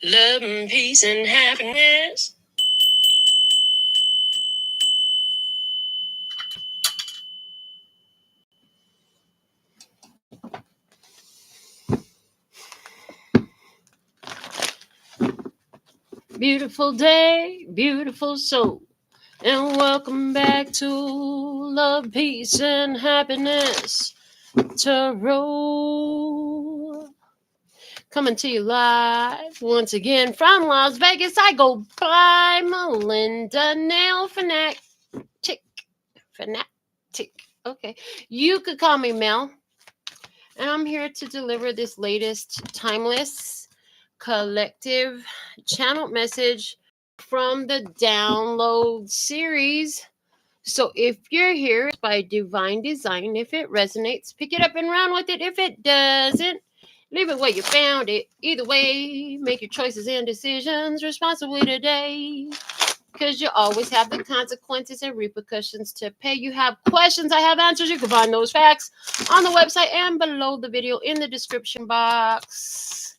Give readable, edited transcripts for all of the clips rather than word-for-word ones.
Love and peace and happiness. Beautiful day, beautiful soul. And welcome back to Love, Peace, and Happiness Tarot. Coming to you live once again from Las Vegas. I go by Melinda NailFanatic. Fanatic. Okay. You could call me Mel. And I'm here to deliver this latest timeless collective channel message from the download series. So if you're here by divine design, if it resonates, pick it up and run with it. If it doesn't, leave it where you found it. Either way, make your choices and decisions responsibly today, because you always have the consequences and repercussions to pay. You have questions, I have answers. You can find those facts on the website and below the video in the description box.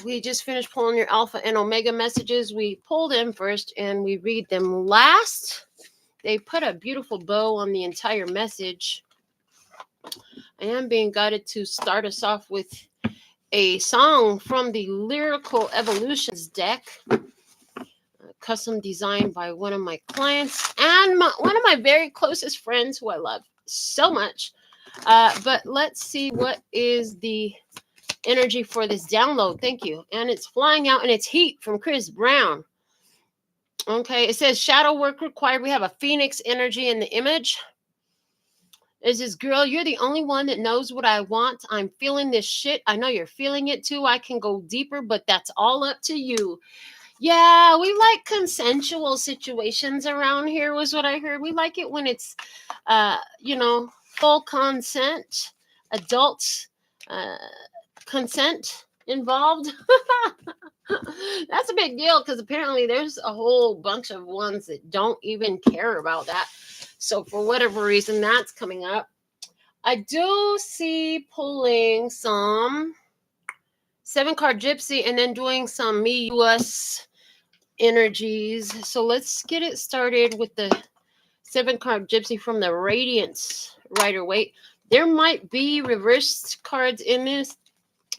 We just finished pulling your alpha and omega messages. We pull them first and we read them last. They put a beautiful bow on the entire message. I am being guided to start us off with a song from the Lyrical Evolutions deck, custom designed by one of my clients and one of my very closest friends who I love so much. But let's see what is the energy for this download. Thank you. And it's flying out and it's heat from Chris Brown. Okay, it says shadow work required. We have a phoenix energy in the image. It says, girl, you're the only one that knows what I want. I'm feeling this shit. I know you're feeling it too. I can go deeper, but that's all up to you. Yeah, we like consensual situations around here, was what I heard. We like it when it's, full consent, adults, consent involved. That's a big deal because apparently there's a whole bunch of ones that don't even care about that. So for whatever reason, that's coming up. I do see pulling some 7-card gypsy and then doing some me, us energies. So let's get it started with the 7-card gypsy from the Radiance Rider Waite. There might be reversed cards in this.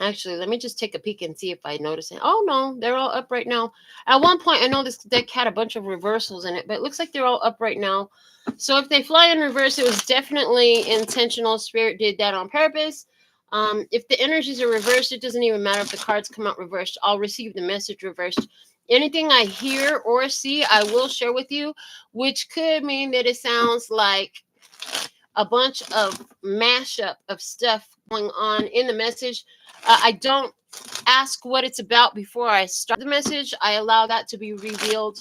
Actually, let me just take a peek and see if I notice it. Oh, no, they're all up right now. At one point, I know this deck had a bunch of reversals in it, but it looks like they're all up right now. So if they fly in reverse, it was definitely intentional. Spirit did that on purpose. If the energies are reversed, it doesn't even matter if the cards come out reversed. I'll receive the message reversed. Anything I hear or see, I will share with you, which could mean that it sounds like a bunch of mashup of stuff going on in the message. I don't ask what it's about before I start the message. I allow that to be revealed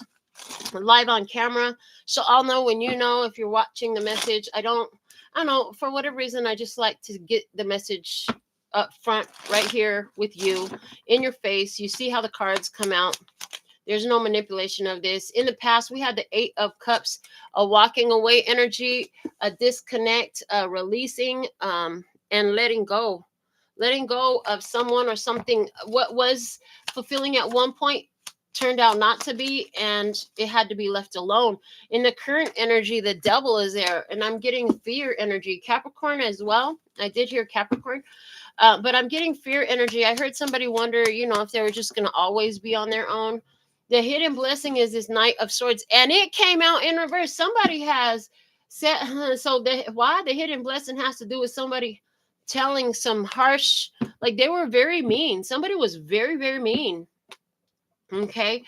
live on camera. So I'll know when you know if you're watching the message. I don't know, for whatever reason, I just like to get the message up front right here with you in your face. You see how the cards come out. There's no manipulation of this. In the past, we had the 8 of Cups, a walking away energy, a disconnect, releasing, and letting go. Letting go of someone or something. What was fulfilling at one point turned out not to be, and it had to be left alone. In the current energy, the devil is there, and I'm getting fear energy. Capricorn as well. I did hear Capricorn. But I'm getting fear energy. I heard somebody wonder, if they were just going to always be on their own. The hidden blessing is this Knight of Swords, and it came out in reverse. Somebody has said, why the hidden blessing has to do with somebody telling some harsh, like they were very mean. Somebody was very, very mean. Okay.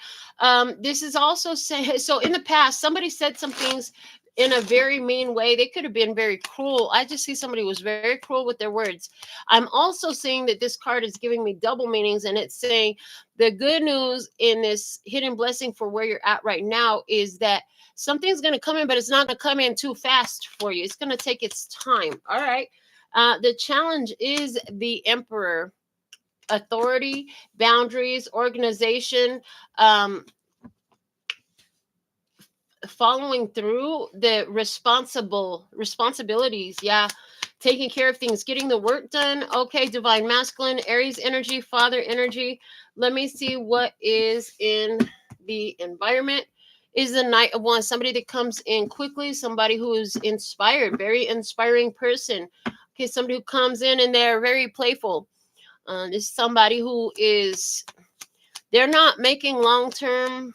This is also saying, so in the past, somebody said some things in a very mean way. They could have been very cruel. I just see somebody was very cruel with their words. I'm also seeing that this card is giving me double meanings, and it's saying the good news in this hidden blessing for where you're at right now is that something's going to come in, but it's not going to come in too fast for you. It's going to take its time. All right. The challenge is the Emperor. Authority, boundaries, organization, following through the responsibilities. Yeah. taking care of things, getting the work done. Okay, divine masculine, Aries energy, father energy. Let me see what is in the environment. Is the Knight of Wands, somebody that comes in quickly, somebody who is inspired, very inspiring person. Okay, somebody who comes in and they're very playful. This is somebody who is, they're not making long-term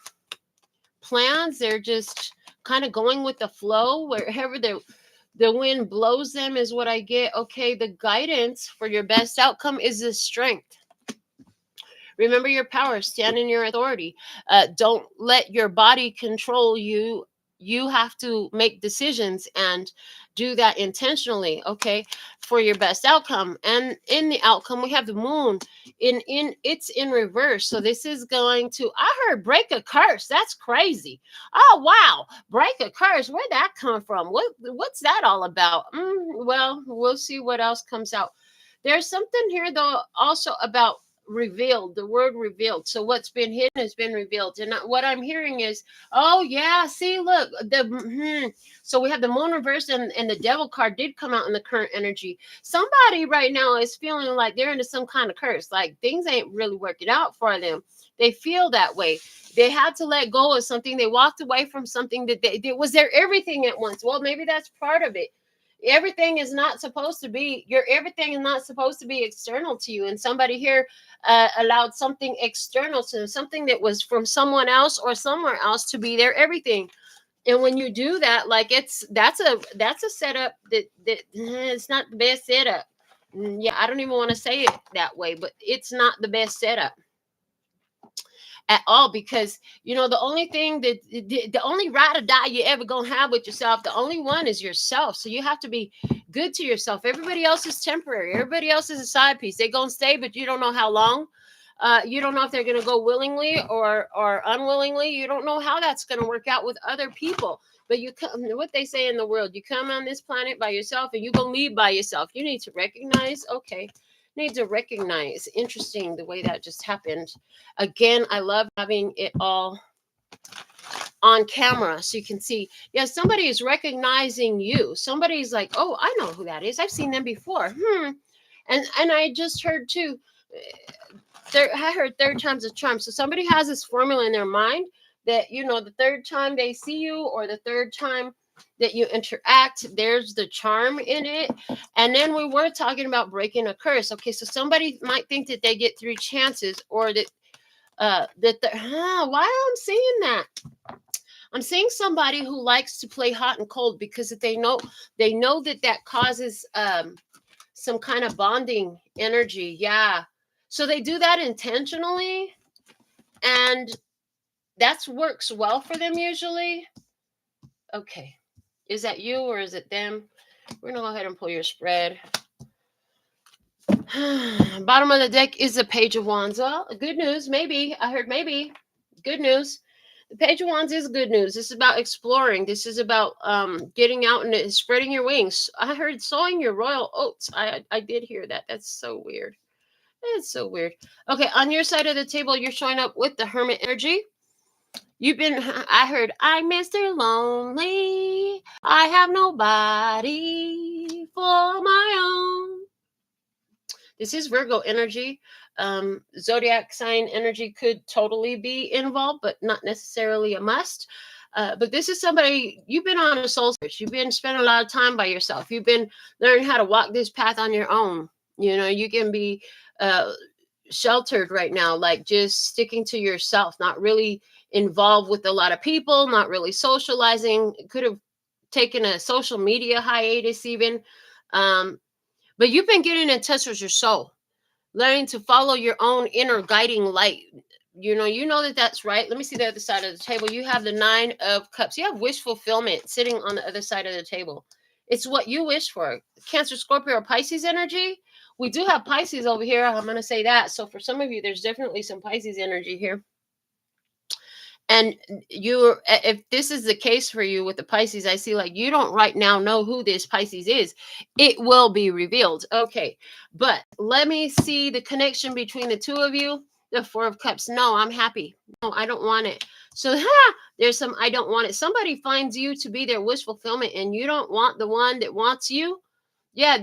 plans. They're just kind of going with the flow wherever the wind blows them is what I get. Okay, the guidance for your best outcome is the strength. Remember your power, stand in your authority. Don't let your body control you. You have to make decisions and do that intentionally, okay, for your best outcome. And in the outcome, we have the moon in it's in reverse. So this is going to, I heard break a curse. That's crazy. Oh wow, break a curse. Where'd that come from? What's that all about? Well, we'll see what else comes out. There's something here though also about revealed, the word revealed. So what's been hidden has been revealed. And what I'm hearing is, oh yeah, see, look, so we have the moon reverse, and the devil card did come out in the current energy. Somebody right now is feeling like they're into some kind of curse, like things ain't really working out for them. They feel that way. They had to let go of something. They walked away from something that they was their everything at once. Well, maybe that's part of it. Everything is not supposed to be, your everything is not supposed to be external to you. And somebody here allowed something external to them, something that was from someone else or somewhere else to be their everything. And when you do that, like that's a setup that it's not the best setup. Yeah, I don't even want to say it that way, but it's not the best setup at all, because you know the only thing that the only ride or die you ever gonna have with yourself, the only one is yourself. So you have to be good to yourself. Everybody else is temporary. Everybody else is a side piece. They're gonna stay, but you don't know how long. You don't know if they're gonna go willingly or unwillingly. You don't know how that's gonna work out with other people. But you come, what they say in the world, you come on this planet by yourself and you're gonna leave by yourself. You need to recognize, okay, need to recognize. Interesting the way that just happened. Again, I love having it all on camera so you can see. Yeah, somebody is recognizing you. Somebody's like, oh, I know who that is. I've seen them before. And I just heard too. I heard third time's a charm. So somebody has this formula in their mind that, you know, the third time they see you or the third time that you interact, there's the charm in it. And then we were talking about breaking a curse. Okay, so somebody might think that they get 3 chances, or that why I'm seeing that? I'm seeing somebody who likes to play hot and cold because they know that causes some kind of bonding energy. Yeah. So they do that intentionally, and that works well for them usually. Okay. Is that you or is it them? We're going to go ahead and pull your spread. Bottom of the deck is the Page of Wands. Well, good news. Maybe. I heard maybe. Good news. The Page of Wands is good news. This is about exploring. This is about getting out and spreading your wings. I heard sowing your royal oats. I did hear that. That's so weird. It's so weird. Okay, on your side of the table, you're showing up with the Hermit energy. I heard, I'm Mr. Lonely. I have nobody for my own. This is Virgo energy. Zodiac sign energy could totally be involved, but not necessarily a must. But this is somebody, you've been on a soul search. You've been spending a lot of time by yourself. You've been learning how to walk this path on your own. You know, you can be sheltered right now, like just sticking to yourself, not really involved with a lot of people, not really socializing. Could have taken a social media hiatus even. But you've been getting in touch with your soul, learning to follow your own inner guiding light. You know that that's right. Let me see the other side of the table. You have the 9 of Cups. You have wish fulfillment sitting on the other side of the table. It's what you wish for. Cancer, Scorpio, or Pisces energy. We do have Pisces over here. I'm going to say that. So for some of you, there's definitely some Pisces energy here. And if this is the case for you with the Pisces, I see like you don't right now know who this Pisces is. It will be revealed. Okay. But let me see the connection between the two of you. The 4 of Cups. No, I'm happy. No, I don't want it. So there's some, I don't want it. Somebody finds you to be their wish fulfillment and you don't want the one that wants you. Yeah,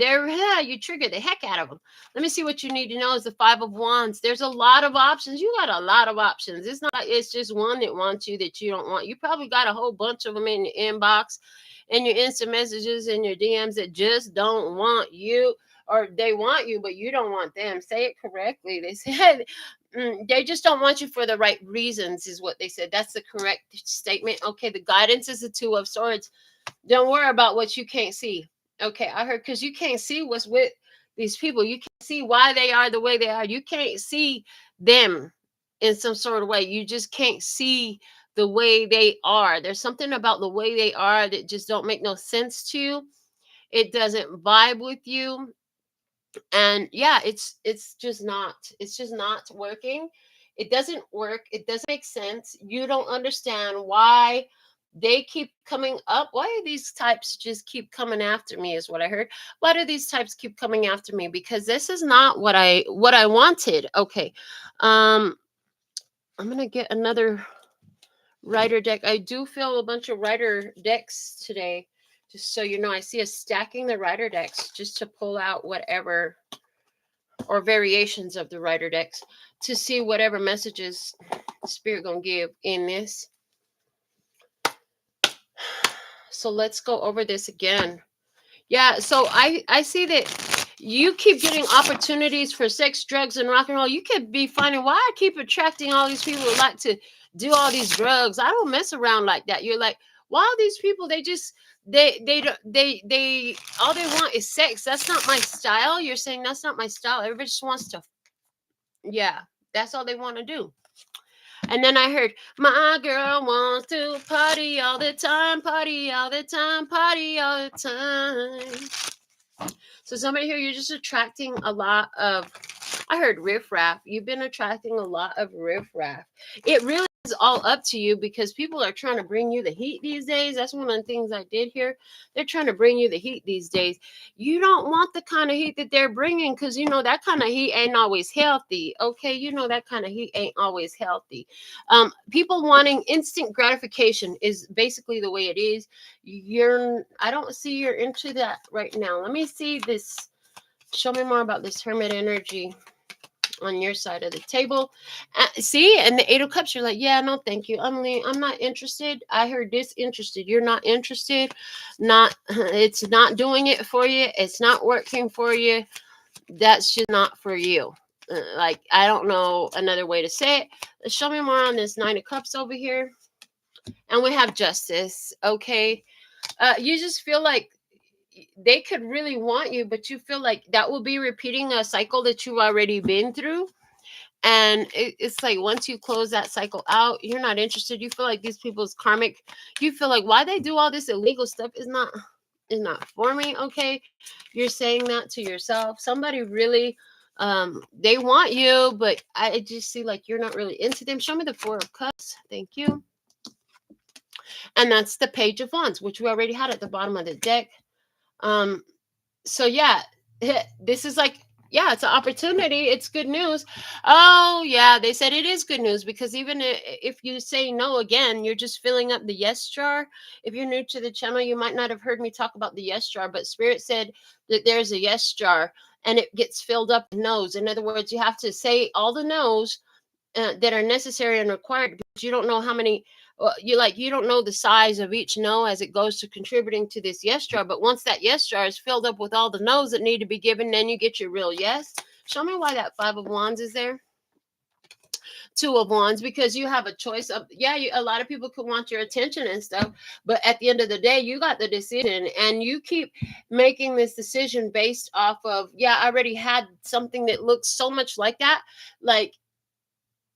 you triggered the heck out of them. Let me see what you need to know is the Five of Wands. There's a lot of options. You got a lot of options. It's not like it's just one that wants you that you don't want. You probably got a whole bunch of them in your inbox and your instant messages and your DMs that just don't want you, or they want you, but you don't want them. Say it correctly. They said they just don't want you for the right reasons, is what they said. That's the correct statement. Okay, the guidance is the Two of Swords. Don't worry about what you can't see. Okay, I heard, because you can't see what's with these people. You can't see why they are the way they are. You can't see them in some sort of way. You just can't see the way they are. There's something about the way they are that just don't make no sense to you. It doesn't vibe with you. And yeah, it's just not working. It doesn't work. It doesn't make sense. You don't understand why they keep coming up. Why do these types just keep coming after me, is what I heard. Why do these types keep coming after me? Because this is not what I wanted. Okay. I'm gonna get another writer deck. I do feel a bunch of writer decks today, just so you know. I see us stacking the writer decks just to pull out whatever, or variations of the writer decks, to see whatever messages Spirit gonna give in this. So let's go over this again. Yeah, so I see that you keep getting opportunities for sex, drugs, and rock and roll. You could be finding why I keep attracting all these people who like to do all these drugs. I don't mess around like that. You're like, why these people? They just they all they want is sex. That's not my style. You're saying that's not my style. Everybody just wants to, yeah, that's all they want to do. And then I heard, my girl wants to party all the time, party all the time, party all the time. So somebody here, you're just attracting a lot of, I heard riffraff. You've been attracting a lot of riffraff. It really is all up to you, because people are trying to bring you the heat these days. That's one of the things I did here. They're trying to bring you the heat these days. You don't want the kind of heat that they're bringing, because you know that kind of heat ain't always healthy. Okay, you know that kind of heat ain't always healthy. People wanting instant gratification is basically the way it is. I don't see you're into that right now. Let me see this. Show me more about this Hermit energy on your side of the table. See, and the Eight of Cups, you're like, yeah, no, thank you. I'm not interested. I heard disinterested. You're not interested. Not, it's not doing it for you. It's not working for you. That's just not for you. Like, I don't know another way to say it. Show me more on this Nine of Cups over here. And we have Justice. Okay. You just feel like they could really want you, but you feel like that will be repeating a cycle that you've already been through. And it's like, once you close that cycle out, you're not interested. You feel like these people's karmic, you feel like why they do all this illegal stuff is not for me. Okay, you're saying that to yourself. Somebody really, they want you, but I just see like you're not really into them. Show me the Four of Cups. Thank you. And that's the Page of Wands, which we already had at the bottom of the deck. So yeah, this is like, yeah, it's an opportunity. It's good news. Oh yeah, they said it is good news, because even if you say no again, you're just filling up the yes jar. If you're new to the channel, you might not have heard me talk about the yes jar, but Spirit said that there's a yes jar and it gets filled up with no's. In other words, you have to say all the no's that are necessary and required, because you don't know how many, you don't know the size of each no as it goes to contributing to this yes jar. But once that yes jar is filled up with all the no's that need to be given, then you get your real yes. Show me why that Five of Wands is there. Two of Wands, because you have a choice of, yeah, a lot of people could want your attention and stuff, but at the end of the day, you got the decision, and you keep making this decision based off of, yeah, I already had something that looks so much like that. Like,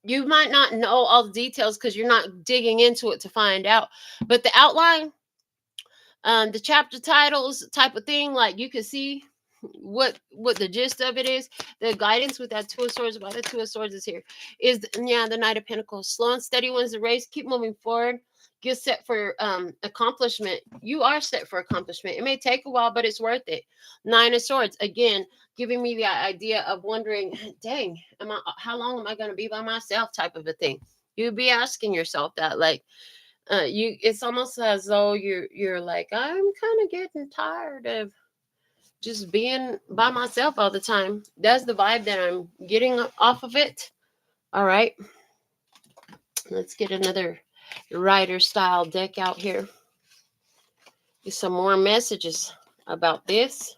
you might not know all the details because you're not digging into it to find out, but the outline, the chapter titles type of thing, like you can see what the gist of it is. The guidance with that Two of Swords, why the Two of Swords is here, is the Knight of Pentacles. Slow and steady wins the race. Keep moving forward. Get set for accomplishment. You are set for accomplishment. It may take a while, but it's worth it. Nine of Swords, again, giving me the idea of wondering, dang, how long am I going to be by myself, type of a thing. You'd be asking yourself that, like, it's almost as though you're like, I'm kind of getting tired of just being by myself all the time. That's the vibe that I'm getting off of it. All right. Let's get another writer style deck out here. Get some more messages about this.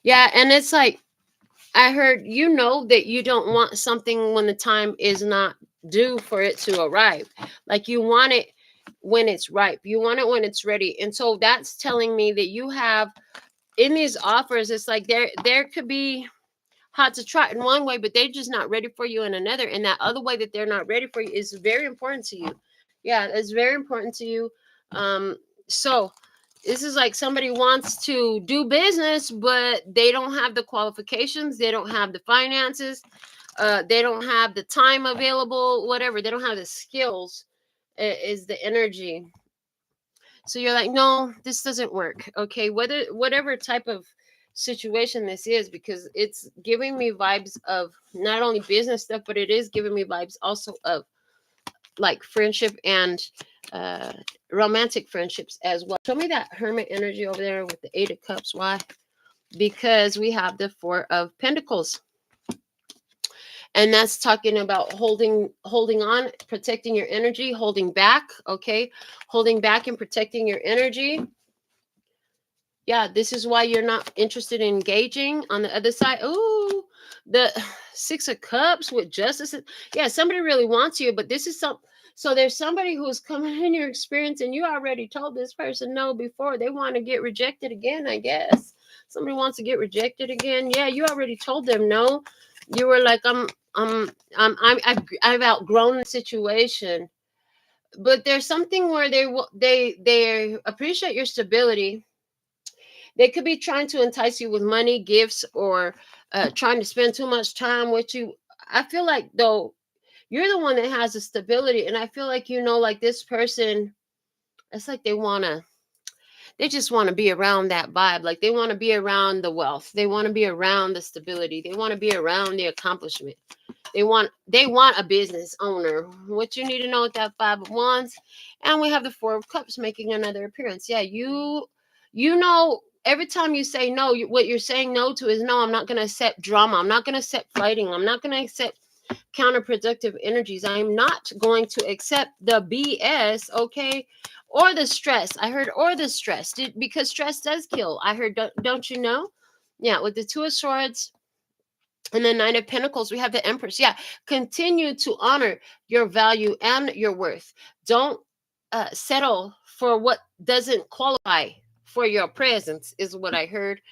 Yeah, and it's like I heard that you don't want something when the time is not due for it to arrive. Like you want it when it's ripe. You want it when it's ready. And so that's telling me that you have in these offers, it's like there could be hot to trot in one way, but they're just not ready for you in another. And that other way that they're not ready for you is very important to you. Yeah, it's very important to you. So this is like somebody wants to do business, but they don't have the qualifications, they don't have the finances, they don't have the time available, whatever. They don't have the skills. Is the energy. So you're like, no, this doesn't work. Okay, whatever type of situation this is, because it's giving me vibes of not only business stuff, but it is giving me vibes also of like friendship and uh romantic friendships as well. Show me that hermit energy over there with the 8 of Cups. Why? Because we have the 4 of Pentacles, and that's talking about holding on, protecting your energy, holding back. Okay, holding back and protecting your energy. Yeah, this is why you're not interested in engaging. On the other side, ooh, the 6 of Cups with Justice. Yeah, somebody really wants you, but this is so there's somebody who's coming in your experience and you already told this person no before. They want to get rejected again, I guess. Somebody wants to get rejected again. Yeah, you already told them no. You were like, I've outgrown the situation. But there's something where they appreciate your stability. They could be trying to entice you with money, gifts, or trying to spend too much time with you. I feel like, though, you're the one that has the stability. And I feel like, like this person, it's like they just want to be around that vibe. Like they want to be around the wealth. They want to be around the stability. They want to be around the accomplishment. They want a business owner. What you need to know with that 5 of Wands. And we have the 4 of Cups making another appearance. Yeah, every time you say no, what you're saying no to is, no, I'm not going to accept drama. I'm not going to accept fighting. I'm not going to accept counterproductive energies. I'm not going to accept the BS, okay? Or the stress. I heard, or the stress, because stress does kill. I heard, don't you know? Yeah, with the 2 of Swords and the 9 of Pentacles, we have the Empress. Yeah, continue to honor your value and your worth. Don't settle for what doesn't qualify for your presence, is what I heard.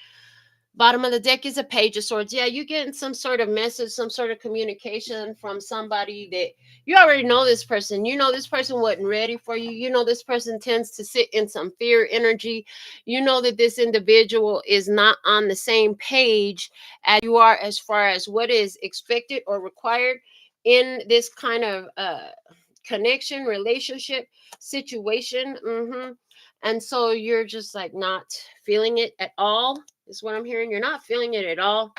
Bottom of the deck is a Page of Swords. Yeah, you getting some sort of message, some sort of communication from somebody that you already know this person. You know this person wasn't ready for you. You know this person tends to sit in some fear energy. You know that this individual is not on the same page as you are as far as what is expected or required in this kind of connection, relationship, situation. And so you're just like not feeling it at all, is what I'm hearing. You're not feeling it at all.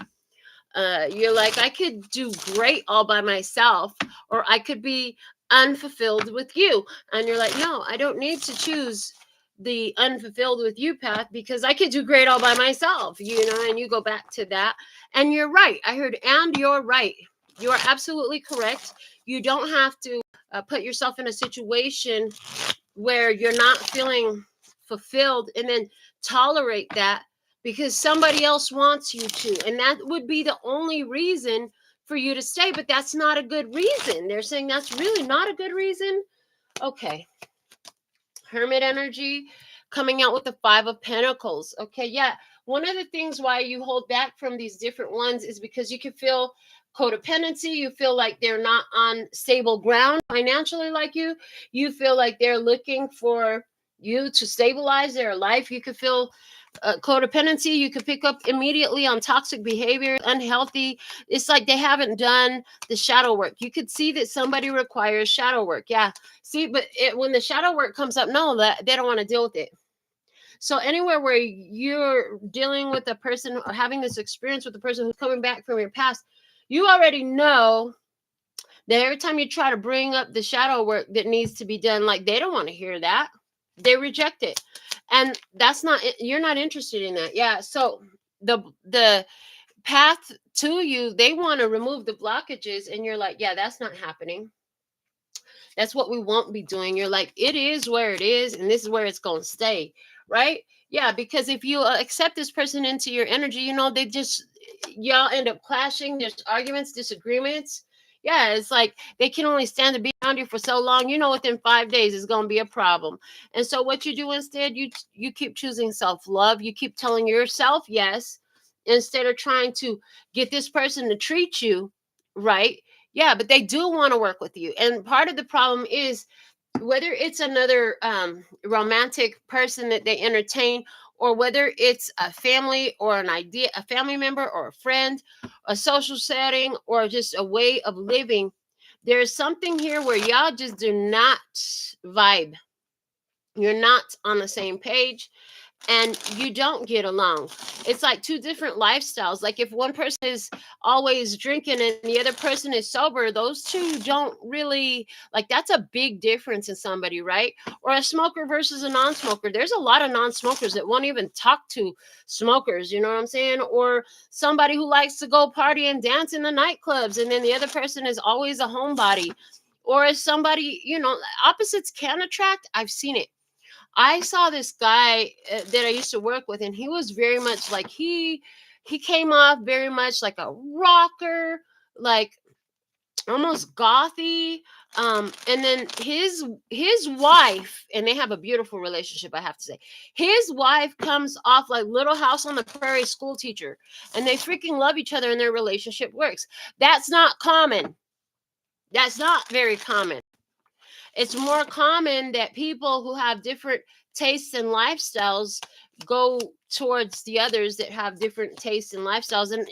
You're like, I could do great all by myself, or I could be unfulfilled with you. And you're like, no, I don't need to choose the unfulfilled with you path, because I could do great all by myself, and you go back to that. And you're right. I heard, and you're right. You are absolutely correct. You don't have to put yourself in a situation where you're not feeling fulfilled and then tolerate that because somebody else wants you to. And that would be the only reason for you to stay. But that's not a good reason. They're saying that's really not a good reason. Okay. Hermit energy coming out with the 5 of Pentacles. Okay. Yeah. One of the things why you hold back from these different ones is because you can feel codependency. You feel like they're not on stable ground financially like you. You feel like they're looking for you to stabilize their life. You could feel codependency. You could pick up immediately on toxic behavior, unhealthy. It's like they haven't done the shadow work. You could see that somebody requires shadow work. Yeah. See, but when the shadow work comes up, no, that they don't want to deal with it. So anywhere where you're dealing with a person or having this experience with the person who's coming back from your past, you already know That every time you try to bring up the shadow work that needs to be done, like they don't want to hear that. They reject it. And that's not, you're not interested in that. Yeah. So the path to you, they want to remove the blockages, and you're like, yeah, that's not happening. That's what we won't be doing. You're like, it is where it is, and this is where it's going to stay, right? Yeah, because if you accept this person into your energy, they just, y'all end up clashing. There's arguments, disagreements. Yeah, it's like they can only stand to be around you for so long. Within 5 days, it's going to be a problem. And so, what you do instead, you keep choosing self love. You keep telling yourself yes, instead of trying to get this person to treat you right. Yeah, but they do want to work with you. And part of the problem is whether it's another romantic person that they entertain, or whether it's a family or a family member or a friend, a social setting, or just a way of living. There's something here where y'all just do not vibe. You're not on the same page, and you don't get along. It's like two different lifestyles. Like if one person is always drinking and the other person is sober, those two don't really, like, that's a big difference in somebody, right? Or a smoker versus a non-smoker. There's a lot of non-smokers that won't even talk to smokers, you know what I'm saying? Or somebody who likes to go party and dance in the nightclubs, and then the other person is always a homebody. Or somebody, opposites can attract. I've seen it. I saw this guy that I used to work with, and he was very much like, he came off very much like a rocker, like almost gothy. And then his wife, and they have a beautiful relationship, I have to say. His wife comes off like Little House on the Prairie school teacher, and they freaking love each other, and their relationship works. That's not common. That's not very common. It's more common that people who have different tastes and lifestyles go towards the others that have different tastes and lifestyles. And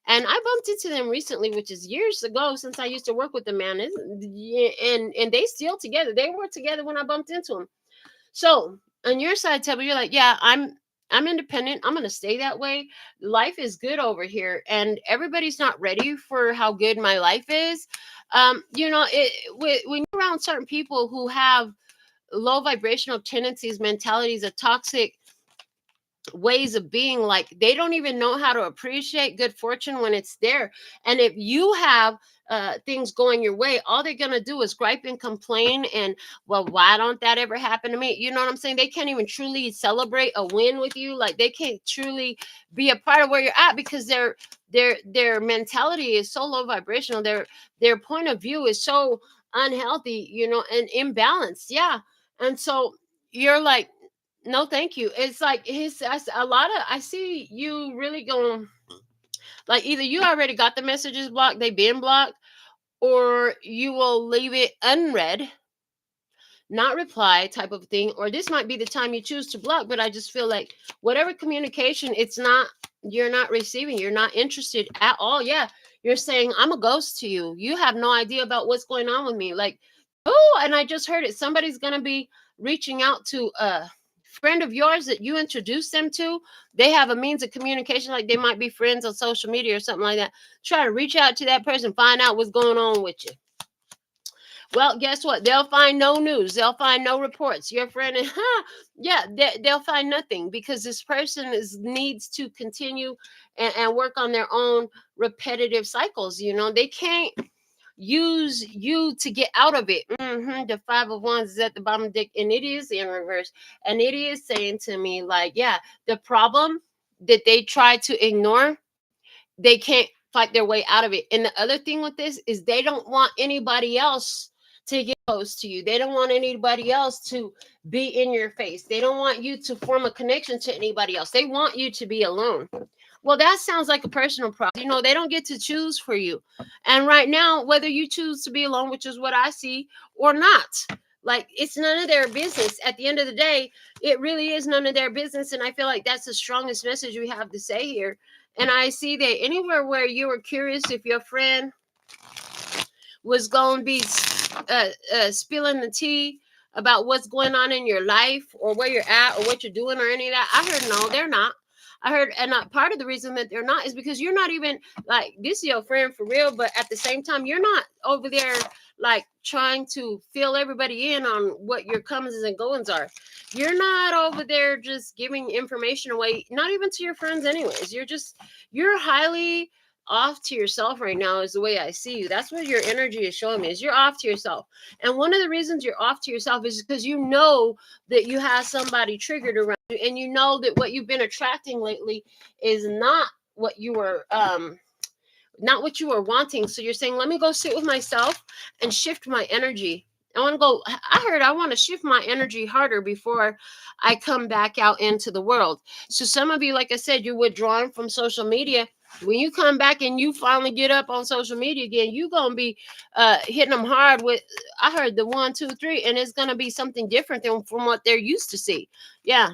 I bumped into them recently, which is years ago, since I used to work with the man. And they still together. They were together when I bumped into them. So on your side, Tubby, you're like, yeah, I'm independent. I'm gonna stay that way. Life is good over here, and everybody's not ready for how good my life is. When you're around certain people who have low vibrational tendencies, mentalities, of toxic ways of being, like they don't even know how to appreciate good fortune when it's there. And if you have things going your way, all they're gonna do is gripe and complain, and, well, why don't that ever happen to me? You know what I'm saying? They can't even truly celebrate a win with you. Like they can't truly be a part of where you're at, because their mentality is so low vibrational. Their point of view is so unhealthy, and imbalanced. Yeah. And so you're like, no, thank you. It's like a lot of, I see you really going, like, either you already got the messages blocked, they been blocked, or you will leave it unread, not reply type of thing. Or this might be the time you choose to block, but I just feel like whatever communication, you're not receiving, you're not interested at all. Yeah. You're saying, I'm a ghost to you. You have no idea about what's going on with me. Like, oh, and I just heard it. Somebody's going to be reaching out to friend of yours that you introduced them to. They have a means of communication, like they might be friends on social media or something like that. Try to reach out to that person, find out what's going on with you. Well, guess what? They'll find no news. They'll find no reports. Your friend, yeah, they'll find nothing, because this person needs to continue and work on their own repetitive cycles. They can't use you to get out of it. The 5 of Wands is at the bottom of the deck, and it is in reverse. And it is saying to me, like, yeah, the problem that they try to ignore, they can't fight their way out of it. And the other thing with this is they don't want anybody else to get close to you. They don't want anybody else to be in your face. They don't want you to form a connection to anybody else. They want you to be alone. Well, that sounds like a personal problem. They don't get to choose for you. And right now, whether you choose to be alone, which is what I see, or not, like, it's none of their business. At the end of the day, it really is none of their business. And I feel like that's the strongest message we have to say here. And I see that anywhere where you were curious if your friend was going to be spilling the tea about what's going on in your life, or where you're at, or what you're doing, or any of that, I heard, no, they're not. I heard, and part of the reason that they're not is because you're not even like, this is your friend for real, but at the same time, you're not over there like trying to fill everybody in on what your comings and goings are. You're not over there just giving information away, not even to your friends anyways. You're highly off to yourself right now is the way I see you. That's what your energy is showing me, is you're off to yourself. And one of the reasons you're off to yourself is because you know that you have somebody triggered around you, and you know that what you've been attracting lately is not what you were not what you were wanting. So you're saying, let me go sit with myself and shift my energy. I want to shift my energy harder before I come back out into the world. So some of you, like I said, you're withdrawing from social media. When you come back and you finally get up on social media again, you're going to be hitting them hard with, I heard the 1, 2, 3, and it's going to be something different than from what they're used to see. Yeah.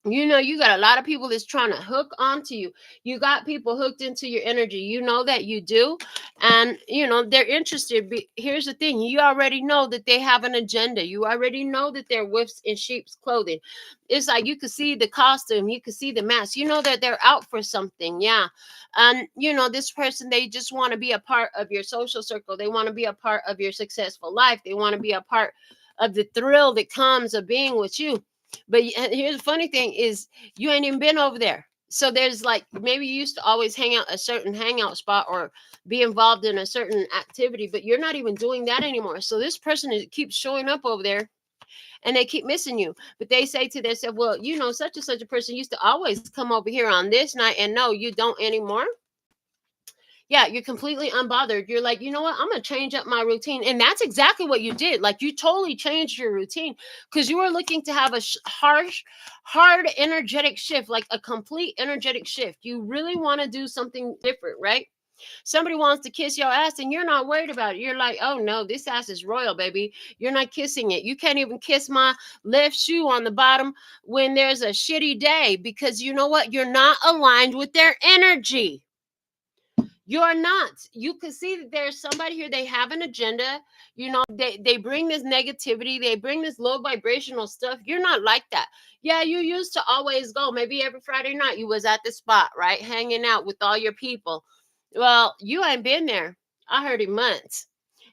You know, you got a lot of people that's trying to hook onto you. You got people hooked into your energy. You know that you do. And, you know, they're interested. Here's the thing. You already know that they have an agenda. You already know that they're wolves in sheep's clothing. It's like you could see the costume. You could see the mask. You know that they're out for something. Yeah. And, you know, this person, they just want to be a part of your social circle. They want to be a part of your successful life. They want to be a part of the thrill that comes of being with you. But here's the funny thing is you ain't even been over there. So there's like, maybe you used to always hang out a certain hangout spot or be involved in a certain activity, but you're not even doing that anymore. So this person keeps showing up over there and they keep missing you. But they say to themselves, well, you know, such and such a person used to always come over here on this night, and no, you don't anymore. Yeah, you're completely unbothered. You're like, you know what? I'm going to change up my routine. And that's exactly what you did. Like, you totally changed your routine because you were looking to have a hard, energetic shift, like a complete energetic shift. You really want to do something different, right? Somebody wants to kiss your ass and you're not worried about it. You're like, oh no, this ass is royal, baby. You're not kissing it. You can't even kiss my left shoe on the bottom when there's a shitty day because you know what? You're not aligned with their energy. You're not. You can see that there's somebody here. They have an agenda. You know, they bring this negativity. They bring this low vibrational stuff. You're not like that. Yeah, you used to always go. Maybe every Friday night you was at the spot, right? Hanging out with all your people. Well, you ain't been there. I heard in months.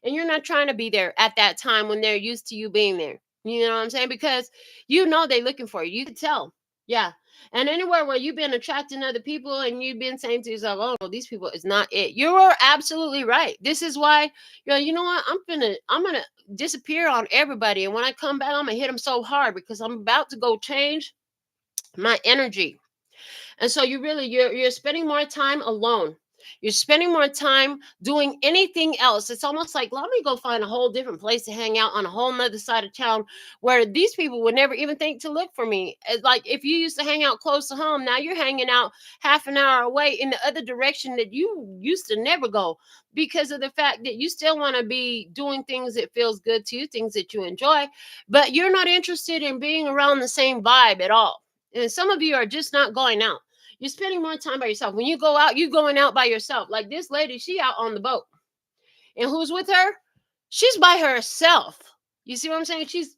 And you're not trying to be there at that time when they're used to you being there. You know what I'm saying? Because you know they're looking for you. You can tell. Yeah. And anywhere where you've been attracting other people and you've been saying to yourself, oh, no, these people is not it. You're absolutely right. This is why you're like, you know what? I'm gonna disappear on everybody. And when I come back, I'm gonna hit them so hard because I'm about to go change my energy. And so you're spending more time alone. You're spending more time doing anything else. It's almost like, let me go find a whole different place to hang out on a whole nother side of town where these people would never even think to look for me. It's like if you used to hang out close to home, now you're hanging out half an hour away in the other direction that you used to never go because of the fact that you still want to be doing things that feels good to you, things that you enjoy, but you're not interested in being around the same vibe at all. And some of you are just not going out. You're spending more time by yourself. When you go out, you're going out by yourself. Like this lady, she out on the boat. And who's with her? She's by herself. You see what I'm saying? She's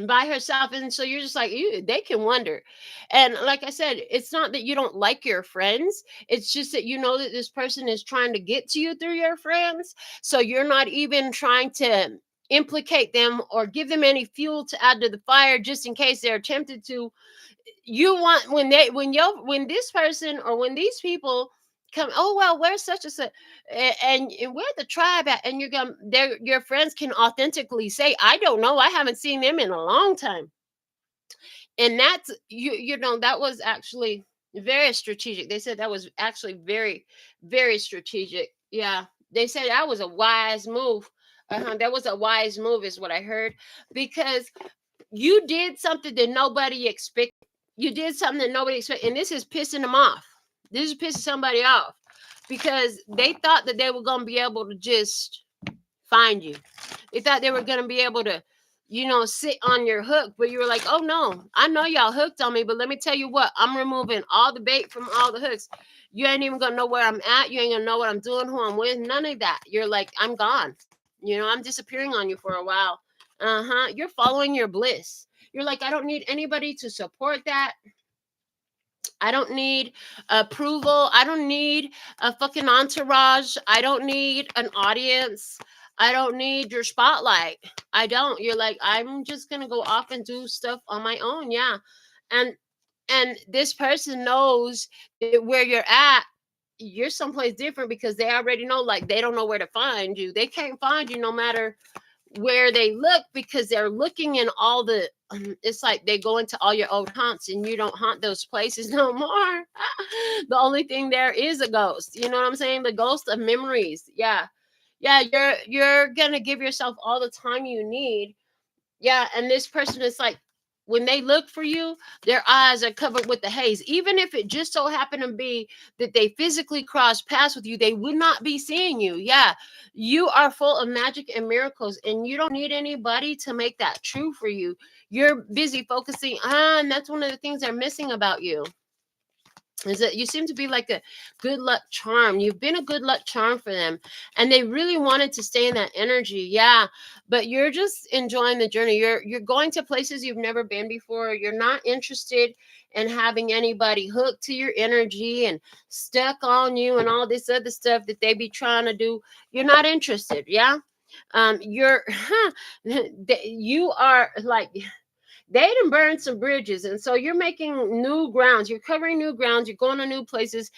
by herself. And so you're just like, they can wonder. And like I said, it's not that you don't like your friends. It's just that you know that this person is trying to get to you through your friends. So you're not even trying to implicate them or give them any fuel to add to the fire just in case they're tempted to. You want when this person or when these people come, oh well, where's such and such, and where the tribe at, and you're going, your friends can authentically say, I don't know, I haven't seen them in a long time. And that's you know that was actually very strategic. They said that was actually very, very strategic. Yeah, they said that was a wise move. That was a wise move is what I heard, because you did something that nobody expected. You did something that nobody expected, and this is pissing them off. This is pissing somebody off because they thought that they were going to be able to just find you. They thought they were going to be able to, you know, sit on your hook, but you were like, oh no, I know y'all hooked on me, but let me tell you what, I'm removing all the bait from all the hooks. You ain't even going to know where I'm at. You ain't going to know what I'm doing, who I'm with, none of that. You're like, I'm gone. You know, I'm disappearing on you for a while. You're following your bliss. You're like, I don't need anybody to support that. I don't need approval. I don't need a fucking entourage. I don't need an audience. I don't need your spotlight. I don't. You're like, I'm just gonna go off and do stuff on my own. Yeah. And this person knows where you're at. You're someplace different because they already know, like, they don't know where to find you. They can't find you no matter where they look, because they're looking in all the it's like they go into all your old haunts, and you don't haunt those places no more. The only thing there is a ghost. You know what I'm saying? The ghost of memories. Yeah. Yeah, you're gonna give yourself all the time you need. Yeah, and this person is like, when they look for you, their eyes are covered with the haze. Even if it just so happened to be that they physically cross paths with you, they would not be seeing you. Yeah, you are full of magic and miracles, and you don't need anybody to make that true for you. You're busy focusing on, and that's one of the things they're missing about you, is that you seem to be like a good luck charm. You've been a good luck charm for them, and they really wanted to stay in that energy. Yeah, but you're just enjoying the journey. You're going to places you've never been before. You're not interested in having anybody hooked to your energy and stuck on you and all this other stuff that they be trying to do. You're not interested. Yeah. You're you are like, they done burned some bridges, and so you're making new grounds. You're covering new grounds. You're going to new places,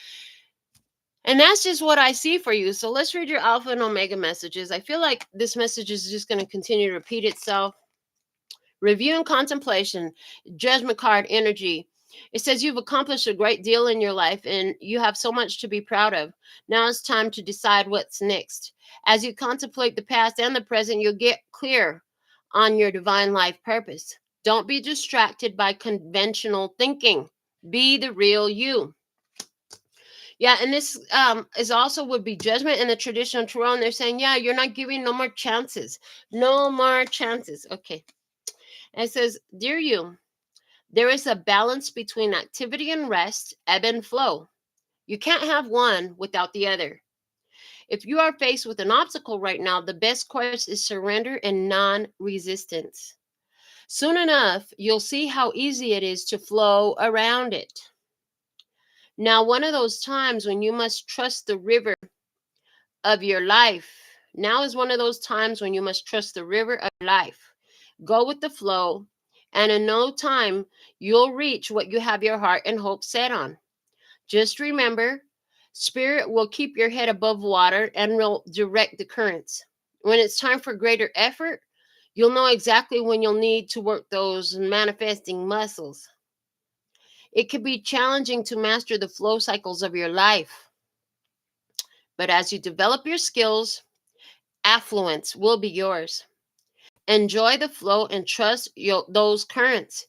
and that's just what I see for you. So let's read your alpha and omega messages. I feel like this message is just going to continue to repeat itself. Review and contemplation, judgment card energy. It says you've accomplished a great deal in your life, and you have so much to be proud of. Now it's time to decide what's next. As you contemplate the past and the present, you'll get clear on your divine life purpose. Don't be distracted by conventional thinking. Be the real you. Yeah, and this is also would be judgment in the traditional tarot, and they're saying, yeah, you're not giving no more chances. No more chances. Okay. And it says, dear you, there is a balance between activity and rest, ebb and flow. You can't have one without the other. If you are faced with an obstacle right now, the best course is surrender and non-resistance. Soon enough, you'll see how easy it is to flow around it. Now, one of those times when you must trust the river of your life. Now is one of those times when you must trust the river of life. Go with the flow, and in no time, you'll reach what you have your heart and hope set on. Just remember, Spirit will keep your head above water and will direct the currents. When it's time for greater effort, you'll know exactly when you'll need to work those manifesting muscles. It can be challenging to master the flow cycles of your life. But as you develop your skills, affluence will be yours. Enjoy the flow and trust those currents.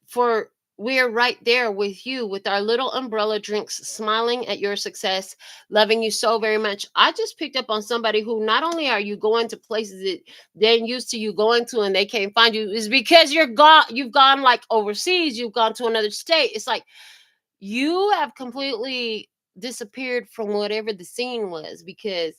For we are right there with you with our little umbrella drinks, smiling at your success, loving you so very much. I just picked up on somebody who, not only are you going to places that they're used to you going to and they can't find you, is because you've gone like overseas, you've gone to another state. It's like you have completely disappeared from whatever the scene was, because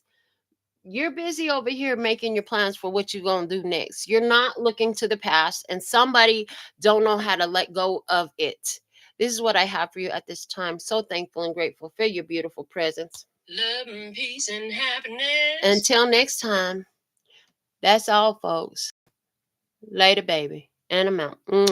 you're busy over here making your plans for what you're going to do next. You're not looking to the past, and somebody don't know how to let go of it. This is what I have for you at this time. So thankful and grateful for your beautiful presence. Love and peace and happiness. Until next time, that's all, folks. Later, baby. And I'm out.